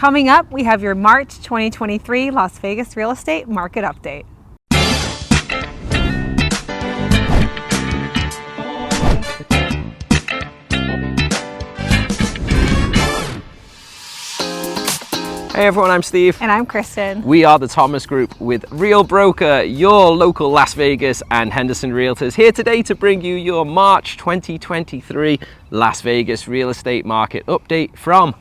Coming up, we have your March 2023 Las Vegas real estate market update. Hey everyone, I'm Steve. And I'm Kristen. We are the Thomas Group with Real Broker, your local Las Vegas and Henderson Realtors, here today to bring you your March 2023 Las Vegas real estate market update from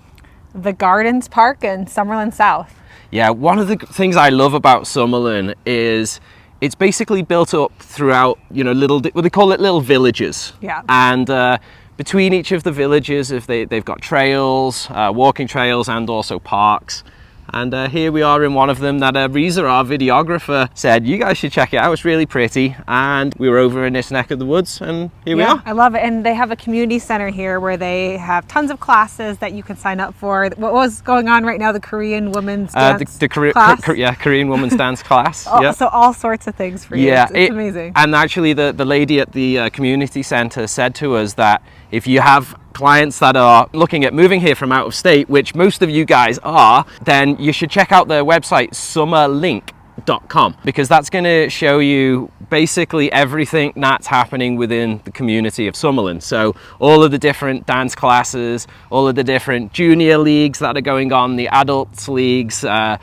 the Gardens Park in Summerlin South. Yeah, one of the things I love about Summerlin is it's basically built up throughout, they call it little villages. Yeah. And between each of the villages, they've got trails, walking trails, and also parks. And here we are in one of them that Reza, our videographer, said, you guys should check it out. It's really pretty. And we were over in this neck of the woods, and here we are. I love it. And they have a community center here where they have tons of classes that you can sign up for. What was going on right now? The Korean women's dance class? Korean women's dance class. Yeah. So all sorts of things for you. Yeah, it's amazing. And actually the lady at the community center said to us that if you have clients that are looking at moving here from out of state, which most of you guys are, then you should check out their website, summerlink.com, because that's going to show you basically everything that's happening within the community of Summerlin. So all of the different dance classes, all of the different junior leagues that are going on, the adults leagues, the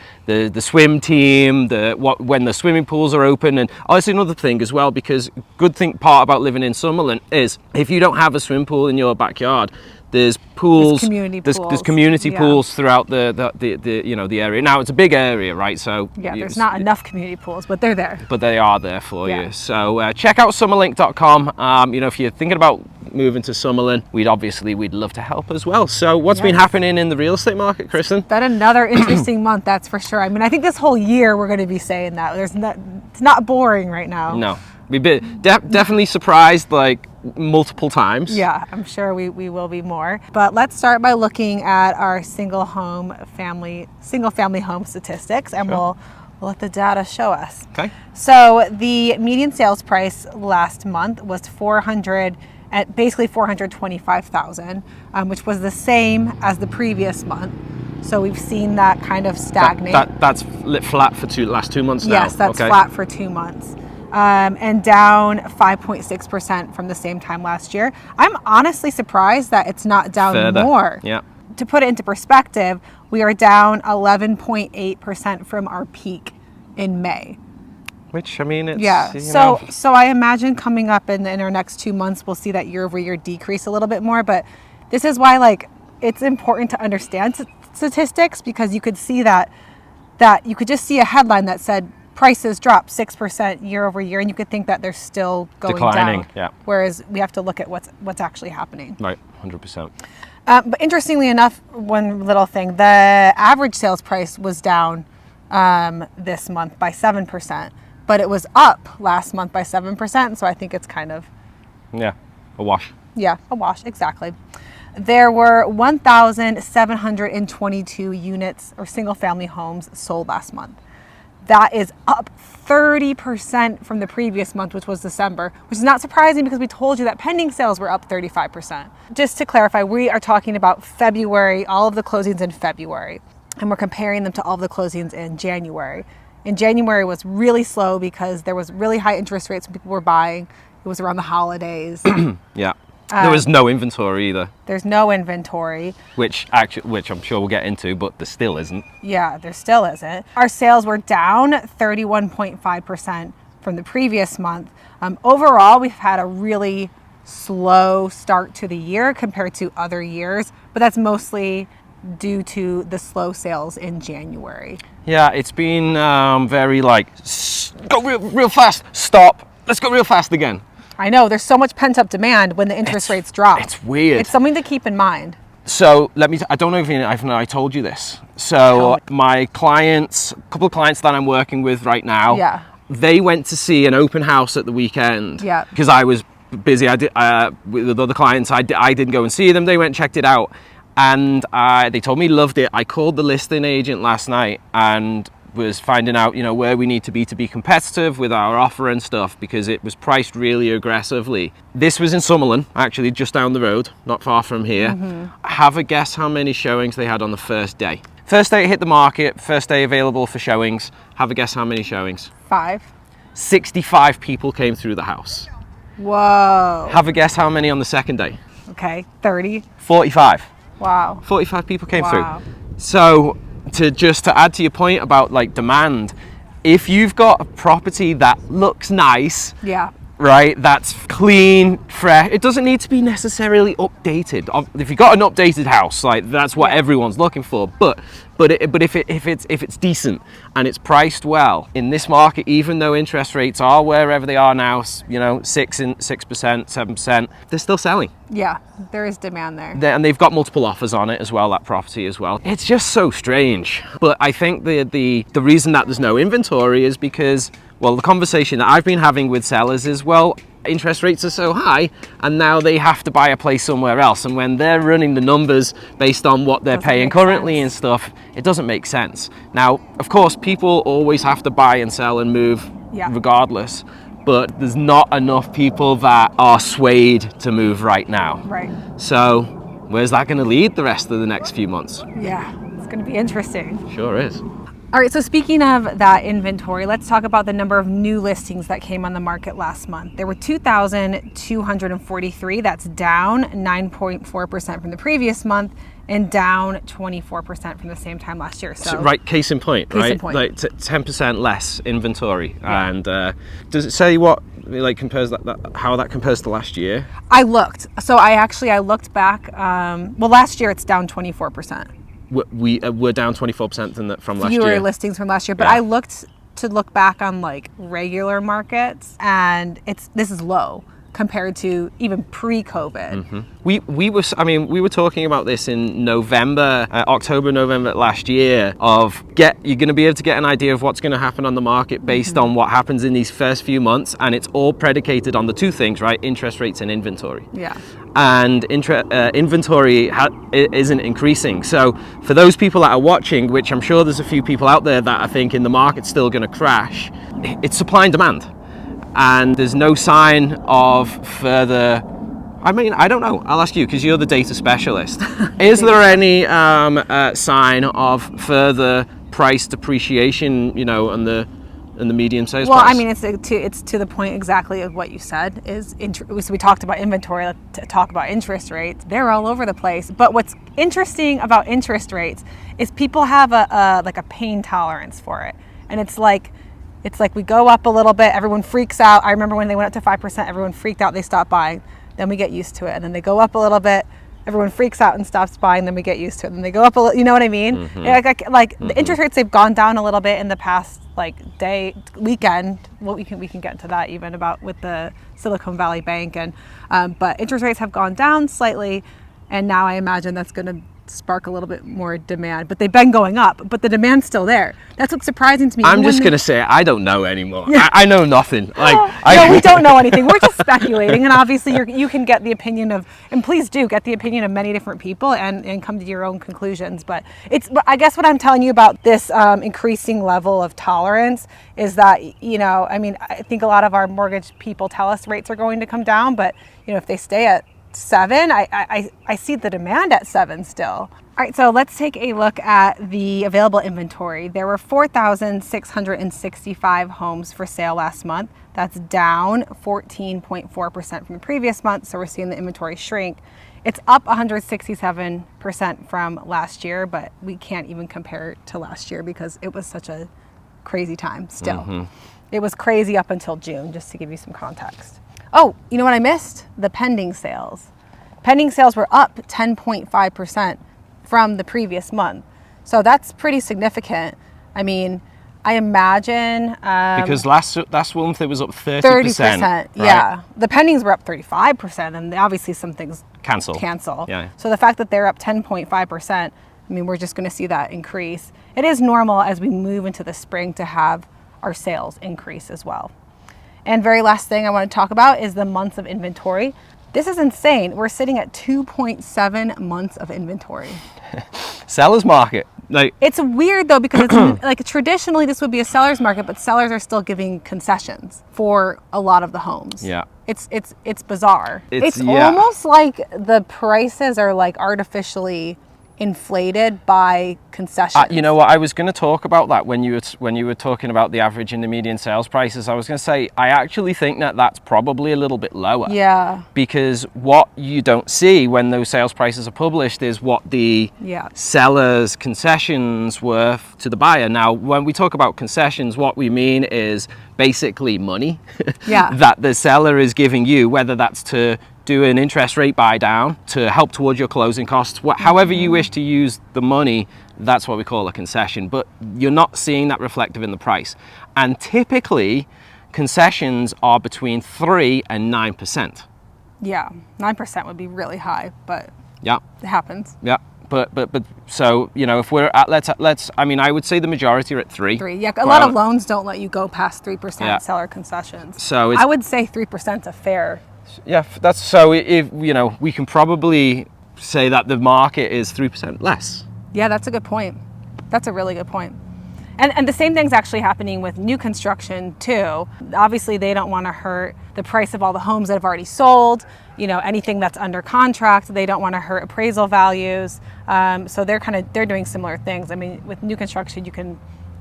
swim team, when the swimming pools are open. And obviously another thing as well, because part about living in Summerlin is if you don't have a swim pool in your backyard, there's pools, there's community pools throughout the area. Now it's a big area, right? So yeah, there's not enough community pools, but they're there. But they are there for you. So check out summerlink.com. If you're thinking about moving to Summerlin, we'd love to help as well. So what's been happening in the real estate market, Kristen? Been another interesting month, that's for sure. I mean, I think this whole year we're going to be saying that. It's not boring right now. No. We've been definitely surprised multiple times. Yeah, I'm sure we will be more. But let's start by looking at our single family home statistics, and we'll let the data show us. Okay. So the median sales price last month was basically $425,000, which was the same as the previous month. So we've seen that kind of stagnate. That's flat for last 2 months now. Yes, that's flat for 2 months. And down 5.6% from the same time last year. I'm honestly surprised that it's not down more. Yeah. To put it into perspective, we are down 11.8% from our peak in May. Which, I mean, it's... Yeah, so I imagine coming up in our next 2 months, we'll see that year-over-year decrease a little bit more. But this is why, it's important to understand statistics, because you could see that you could just see a headline that said, prices dropped 6% year over year, and you could think that they're still going declining, down. Yeah. Whereas we have to look at what's actually happening. Right, 100%. But interestingly enough, one little thing, the average sales price was down this month by 7%, but it was up last month by 7%. So I think it's kind of a wash. Yeah, a wash, exactly. There were 1,722 units or single family homes sold last month. That is up 30% from the previous month, which was December, which is not surprising because we told you that pending sales were up 35%. Just to clarify, we are talking about February, all of the closings in February, and we're comparing them to all of the closings in January. In January was really slow because there was really high interest rates when people were buying. It was around the holidays. Yeah. There was no inventory either. There's no inventory. Which I'm sure we'll get into, but there still isn't. Yeah, there still isn't. Our sales were down 31.5% from the previous month. Overall, we've had a really slow start to the year compared to other years, but that's mostly due to the slow sales in January. Yeah, it's been very go real fast, stop, let's go real fast again. I know, there's so much pent-up demand when the interest rates drop. It's weird. It's something to keep in mind. So I don't know if I told you this. So my clients, a couple of clients that I'm working with right now, they went to see an open house at the weekend. Yeah. Because I was busy. With other clients, I didn't go and see them. They went and checked it out. And they told me loved it. I called the listing agent last night and was finding out, you know, where we need to be competitive with our offer and stuff, because it was priced really aggressively. This was in Summerlin, actually just down the road, not far from here. Have a guess how many showings they had on the first day. First day it hit the market, first day available for showings. Have a guess how many showings? 5. 65 people came through the house. Whoa. Have a guess how many on the second day? Okay, 30. 45. Wow. 45 people came Wow. through. So to add to your point about like demand, if you've got a property that looks nice, Yeah. right, that's clean, fresh, it doesn't need to be necessarily updated. If you've got an updated house, like that's what everyone's looking for, but if it's decent and it's priced well in this market, even though interest rates are wherever they are now, you know, 6%, 7%, they're still selling. Yeah, there is demand there. And they've got multiple offers on it as well, that property as well. It's just so strange. But I think the reason that there's no inventory is because, well, the conversation that I've been having with sellers is, well, interest rates are so high and now they have to buy a place somewhere else, and when they're running the numbers based on what they're paying currently and stuff, it doesn't make sense. Now, of course, people always have to buy and sell and move regardless, but there's not enough people that are swayed to move right now. Right. So where's that going to lead the rest of the next few months? Yeah, it's going to be interesting. Sure is. All right, so speaking of that inventory, let's talk about the number of new listings that came on the market last month. There were 2,243. That's down 9.4% from the previous month and down 24% from the same time last year. So right, case in point, case right? in point. Like 10% less inventory. Yeah. And does it say what like compares how that compares to last year? I looked. So I looked back. Well, last year it's down 24%. We're down 24% from last year. Fewer listings from last year, but I looked to look back on like regular markets, and this is low compared to even pre-COVID. We were talking about this in October, November last year. You're going to be able to get an idea of what's going to happen on the market based on what happens in these first few months, and it's all predicated on the two things, right? Interest rates and inventory. Yeah. And inventory isn't increasing. So for those people that are watching, which I'm sure there's a few people out there that are thinking the market's still going to crash, it's supply and demand. And there's no sign of further, I mean, I don't know, I'll ask you because you're the data specialist. Is there any sign of further price depreciation, you know, in the median sales price? Well, I mean, it's to the point exactly of what you said. So we talked about inventory, let's talk about interest rates. They're all over the place. But what's interesting about interest rates is people have a pain tolerance for it. And it's like we go up a little bit, everyone freaks out. I remember when they went up to 5%, everyone freaked out, they stopped buying. Then we get used to it. And then they go up a little bit, everyone freaks out and stops buying, then we get used to it. And they go up a little, you know what I mean? The interest rates, they've gone down a little bit in the past weekend. Well, we can get into that even about with the Silicon Valley Bank, and but interest rates have gone down slightly, and now I imagine that's going to spark a little bit more demand, but they've been going up, but the demand's still there. That's what's surprising to me. I'm just going to say I don't know anymore. Yeah. I know nothing. No, we don't know anything. We're just speculating, and obviously you can get the opinion of, and please do get the opinion of many different people and come to your own conclusions. But I guess what I'm telling you about this increasing level of tolerance is that, you know, I mean, I think a lot of our mortgage people tell us rates are going to come down, but you know, if they stay at 7, I see the demand at 7 still. All right, so let's take a look at the available inventory. There were 4,665 homes for sale last month. That's down 14.4% from the previous month, so we're seeing the inventory shrink. It's up 167% from last year, but we can't even compare it to last year because it was such a crazy time still. It was crazy up until June, just to give you some context. Oh, you know what I missed? The pending sales. Pending sales were up 10.5% from the previous month. So that's pretty significant. I mean, I imagine... because last month it was up 30%. 30%, right? yeah. The pendings were up 35%, and obviously some things cancel. Yeah. So the fact that they're up 10.5%, I mean, we're just going to see that increase. It is normal as we move into the spring to have our sales increase as well. And very last thing I want to talk about is the months of inventory. This is insane. We're sitting at 2.7 months of inventory. Seller's market. Like, It's weird though, because it's like traditionally this would be a seller's market, but sellers are still giving concessions for a lot of the homes. yeah. It's bizarre. It's yeah. almost like the prices are like artificially inflated by concessions. You know what? I was going to talk about that when you were talking about the average and the median sales prices. I was going to say I actually think that that's probably a little bit lower. Yeah. Because what you don't see when those sales prices are published is what the seller's concessions were to the buyer. Now, when we talk about concessions, what we mean is basically money that the seller is giving you, whether that's to do an interest rate buy down, to help towards your closing costs, however you wish to use the money, that's what we call a concession. But you're not seeing that reflective in the price. And typically, concessions are between 3 and 9%. Yeah, 9% would be really high, but yeah, it happens. Yeah. But so, you know, if we're at, let's I mean, I would say the majority are at 3. 3, yeah. A lot of loans don't let you go past 3% seller concessions. So I would say 3% is a fair. Yeah, that's so. If you know, we can probably say that the market is 3% less. Yeah, that's a good point. That's a really good point. And the same thing's actually happening with new construction too. Obviously, they don't want to hurt the price of all the homes that have already sold. You know, anything that's under contract, they don't want to hurt appraisal values. So they're doing similar things. I mean, with new construction, you can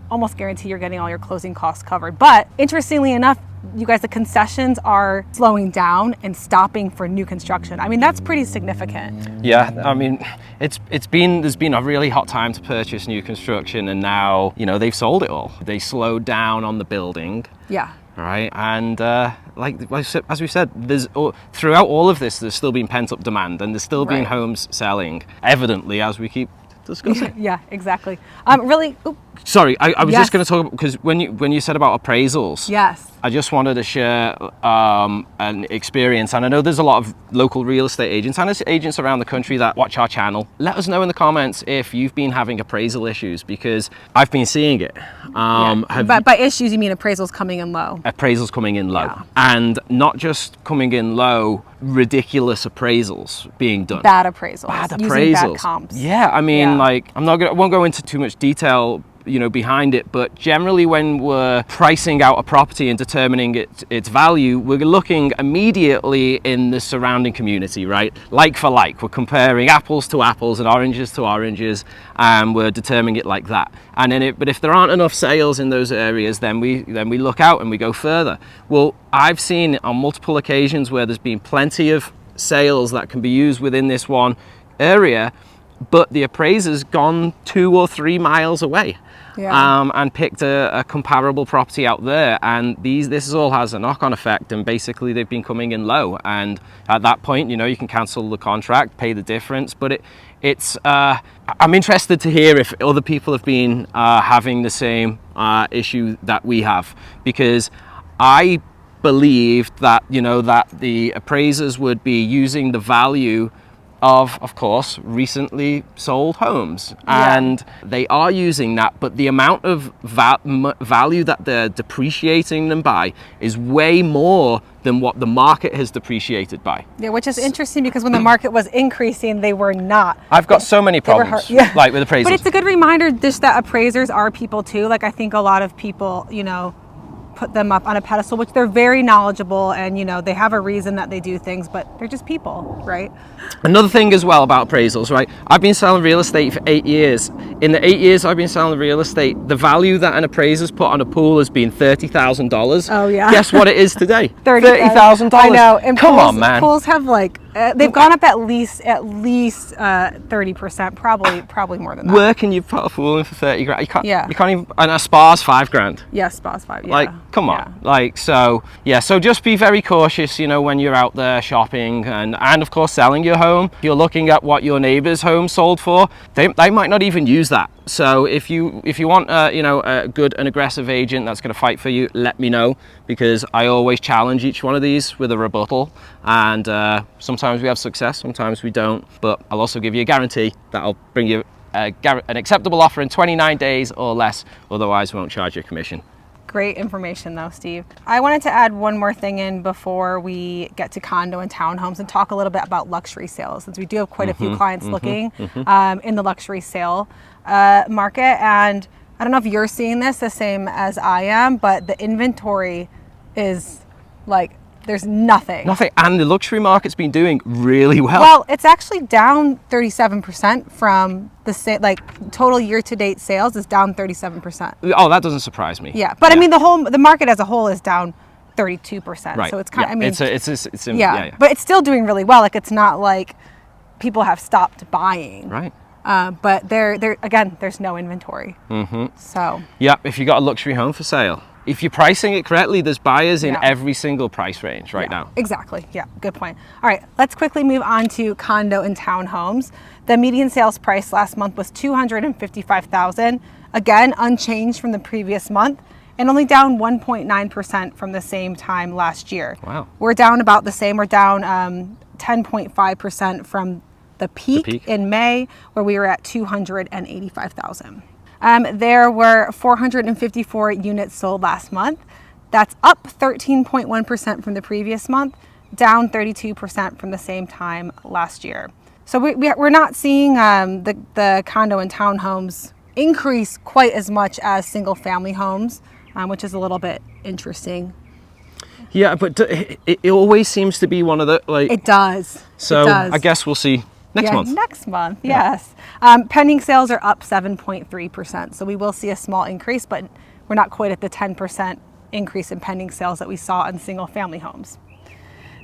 almost guarantee you're getting all your closing costs covered. But interestingly enough, you guys, the concessions are slowing down and stopping for new construction. I mean, that's pretty significant. Yeah, I mean, there's been a really hot time to purchase new construction, and now, you know, they've sold it all. They slowed down on the building. Yeah. Right, and as we said, throughout all of this, there's still been pent-up demand, and there's still been homes selling, evidently, as we keep discussing. Yeah, exactly. Sorry, I was just going to talk, because when you said about appraisals, yes, I just wanted to share an experience, and I know there's a lot of local real estate agents and agents around the country that watch our channel. Let us know in the comments if you've been having appraisal issues, because I've been seeing it. By issues, you mean appraisals coming in low? Appraisals coming in low, and not just coming in low, ridiculous appraisals being done. Bad appraisals. Using bad comps. Yeah, I mean, like, I won't go into too much detail, you know, behind it, but generally when we're pricing out a property and determining its value, we're looking immediately in the surrounding community, right? Like for like, we're comparing apples to apples and oranges to oranges, and we're determining it like that. And then but if there aren't enough sales in those areas, then we look out and we go further. Well, I've seen on multiple occasions where there's been plenty of sales that can be used within this one area, but the appraiser's gone 2 or 3 miles away. Yeah. And picked a comparable property out there, and this all has a knock-on effect, and basically they've been coming in low, and at that point, you know, you can cancel the contract, pay the difference. But I'm interested to hear if other people have been having the same issue that we have, because I believed that, you know, that the appraisers would be using the value of course, recently sold homes, and they are using that, but the amount of value that they're depreciating them by is way more than what the market has depreciated by. Yeah, which is interesting, because when the market was increasing, they were not. I've got so many problems, like with appraisals. But it's a good reminder just that appraisers are people too. Like, I think a lot of people, you know, put them up on a pedestal, which they're very knowledgeable, and, you know, they have a reason that they do things, but they're just people, right? Another thing as well about appraisals, right? I've been selling real estate for 8 years. In the 8 years I've been selling real estate, the value that an appraiser's put on a pool has been $30,000. Oh yeah. Guess what it is today? $30,000. I know. And come on, man. Pools have like they've gone up at least 30%, probably more than that. Where can you put a pool in for 30 grand? You can't. Yeah. You can't even. And a spa's $5,000. Yeah, spa's 5. Yeah. Like, come on. Like, so yeah. So just be very cautious, you know, when you're out there shopping and of course selling your home. You're looking at what your neighbor's home sold for. They might not even use that. So if you want you know, a good and aggressive agent that's going to fight for you, let me know, because I always challenge each one of these with a rebuttal, and sometimes we have success, sometimes we don't, but I'll also give you a guarantee that I'll bring you an acceptable offer in 29 days or less, otherwise we won't charge you a commission. Great information though, Steve. I wanted to add one more thing in before we get to condo and townhomes and talk a little bit about luxury sales, since we do have quite a few clients looking in the luxury sale market. And I don't know if you're seeing this the same as I am, but the inventory is like, there's nothing. And the luxury market's been doing really well. Well, it's actually down 37% from the like total year-to-date sales is down 37%. Oh, that doesn't surprise me. Yeah, but I mean the market as a whole is down 32%. Right. So it's kind of, I mean, it's but it's still doing really well. Like, it's not like people have stopped buying. Right. But there again, there's no inventory. So yeah, if you got a luxury home for sale, if you're pricing it correctly, there's buyers in every single price range right now. Exactly. Yeah, good point. All right, let's quickly move on to condo and townhomes. The median sales price last month was $255,000. Again, unchanged from the previous month, and only down 1.9% from the same time last year. Wow. We're down about the same. We're down 10.5% from the peak in May, where we were at 285,000. There were 454 units sold last month. That's up 13.1% from the previous month, down 32% from the same time last year. So we're not seeing the condo and townhomes increase quite as much as single family homes, which is a little bit interesting. Yeah, but it always seems to be one of the, like... It does. So it does. I guess we'll see next month. Next month, yes. Pending sales are up 7.3%. So we will see a small increase, but we're not quite at the 10% increase in pending sales that we saw on single family homes.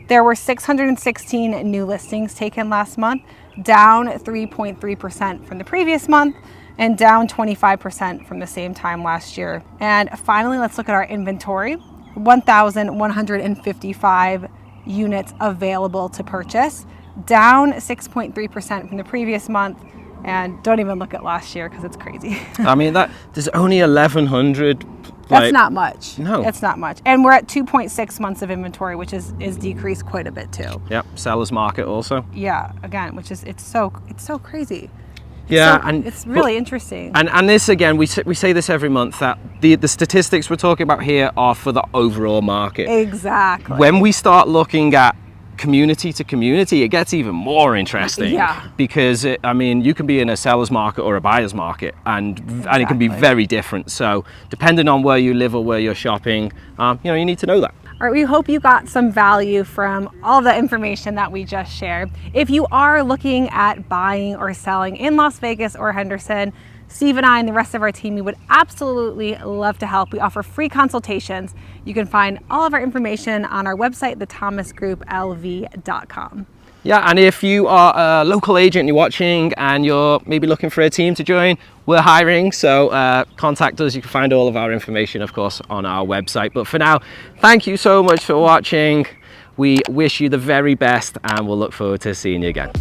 There were 616 new listings taken last month, down 3.3% from the previous month and down 25% from the same time last year. And finally, let's look at our inventory. 1,155 units available to purchase, down 6.3% from the previous month, and don't even look at last year because it's crazy. I mean, there's only 1,100. That's not much. No. It's not much. And we're at 2.6 months of inventory, which is decreased quite a bit too. Yep, seller's market also. Yeah, again, which is it's so crazy. And it's really interesting. And this again, we say this every month, that the statistics we're talking about here are for the overall market. Exactly. When we start looking at community to community, it gets even more interesting. Yeah. Because I mean, you can be in a seller's market or a buyer's market, and it can be very different. So depending on where you live or where you're shopping, you need to know that. All right, we hope you got some value from all the information that we just shared. If you are looking at buying or selling in Las Vegas or Henderson, Steve and I and the rest of our team, we would absolutely love to help. We offer free consultations. You can find all of our information on our website, thethomasgrouplv.com. Yeah, and if you are a local agent and you're watching and you're maybe looking for a team to join, we're hiring, so contact us. You can find all of our information, of course, on our website. But for now, thank you so much for watching. We wish you the very best, and we'll look forward to seeing you again.